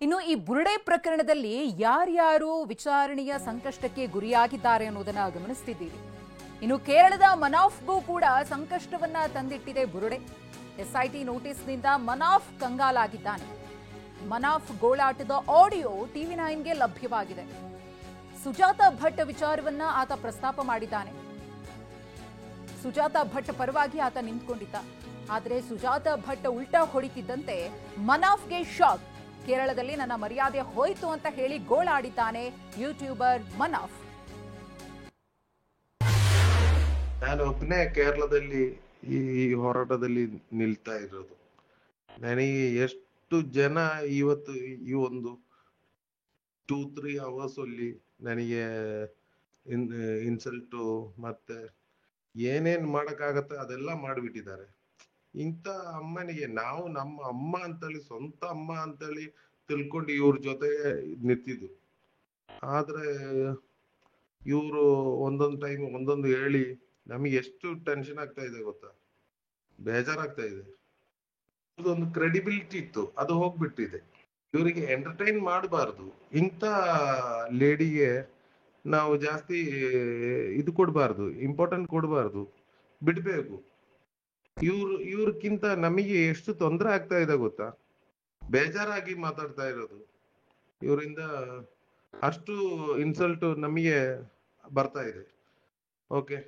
ಇನ್ನು ಈ ಬುರುಡೆ ಪ್ರಕರಣದಲ್ಲಿ ಯಾರ್ಯಾರು ವಿಚಾರಣೆಯ ಸಂಕಷ್ಟಕ್ಕೆ ಗುರಿಯಾಗಿದ್ದಾರೆ ಅನ್ನೋದನ್ನ ಗಮನಿಸ್ತಿದ್ದೀರಿ. ಇನ್ನು ಕೇರಳದ ಮನಾಫ್ಗೂ ಕೂಡ ಸಂಕಷ್ಟವನ್ನ ತಂದಿಟ್ಟಿದೆ ಬುರುಡೆ. ಎಸ್ಐಟಿ ನೋಟಿಸ್ನಿಂದ ಮನಾಫ್ ಕಂಗಾಲಾಗಿದ್ದಾನೆ. ಮನಾಫ್ ಗೋಳಾಟದ ಆಡಿಯೋ TV9ಗೆ ಲಭ್ಯವಾಗಿದೆ. ಸುಜಾತ ಭಟ್ ವಿಚಾರವನ್ನ ಆತ ಪ್ರಸ್ತಾಪ ಮಾಡಿದ್ದಾನೆ. ಸುಜಾತ ಭಟ್ ಪರವಾಗಿ ಆತ ನಿಂತ್ಕೊಂಡಿದ್ದ. ಆದರೆ ಸುಜಾತ ಭಟ್ ಉಲ್ಟಾ ಹೊಡಿತಿದ್ದಂತೆ ಮನಾಫ್ಗೆ ಶಾಕ್. ಕೇರಳದಲ್ಲಿ ನನ್ನ ಮರ್ಯಾದೆ ಹೋಯ್ತು ಅಂತ ಹೇಳಿ ಗೋಳಾಡಿದ್ದಾನೆ ಯೂಟ್ಯೂಬರ್ ಮನಾಫ್. ನಾನು ಒಬ್ಬನೇ ಕೇರಳದಲ್ಲಿ ಈ ಹೋರಾಟದಲ್ಲಿ ನಿಲ್ತಾ ಇರೋದು. ನನಗೆ ಎಷ್ಟು ಜನ ಇವತ್ತು ಈ ಒಂದು 2-3 ಅವರ್ಸ್ ಅಲ್ಲಿ ನನಗೆ ಇನ್ಸಲ್ಟು ಮತ್ತೆ ಏನೇನ್ ಮಾಡಕ್ಕಾಗತ್ತೆ ಅದೆಲ್ಲ ಮಾಡಿಬಿಟ್ಟಿದ್ದಾರೆ. ಇಂಥ ಅಮ್ಮನಿಗೆ ನಾವು ನಮ್ಮ ಅಮ್ಮ ಅಂತೇಳಿ ಸ್ವಂತ ಅಮ್ಮ ಅಂತೇಳಿ ತಿಳ್ಕೊಂಡು ಇವ್ರ ಜೊತೆ ನಿಂತಿದ್ದು. ಆದ್ರೆ ಇವರು ಒಂದೊಂದು ಟೈಮ್ ಒಂದೊಂದು ಹೇಳಿ ನಮಗೆ ಎಷ್ಟು ಟೆನ್ಷನ್ ಆಗ್ತಾ ಇದೆ ಗೊತ್ತಾ, ಬೇಜಾರಾಗ್ತಾ ಇದೆ. ಇದೊಂದು ಕ್ರೆಡಿಬಿಲಿಟಿ ಇತ್ತು, ಅದು ಹೋಗ್ಬಿಟ್ಟಿದೆ. ಇವರಿಗೆ ಎಂಟರ್ಟೈನ್ ಮಾಡಬಾರ್ದು. ಇಂಥ ಲೇಡಿಗೆ ನಾವು ಜಾಸ್ತಿ ಇದು ಕೊಡಬಾರ್ದು, ಇಂಪಾರ್ಟೆಂಟ್ ಕೊಡಬಾರ್ದು, ಬಿಡ್ಬೇಕು. ಇವ್ರಕ್ಕಿಂತ ನಮಗೆ ಎಷ್ಟು ತೊಂದರೆ ಆಗ್ತಾ ಇದೆ ಗೊತ್ತಾ, ಬೇಜಾರಾಗಿ ಮಾತಾಡ್ತಾ ಇರೋದು. ಇವರಿಂದ ಅಷ್ಟು ಇನ್ಸಲ್ಟ್ ನಮಗೆ ಬರ್ತಾ ಇದೆ. ಓಕೆ.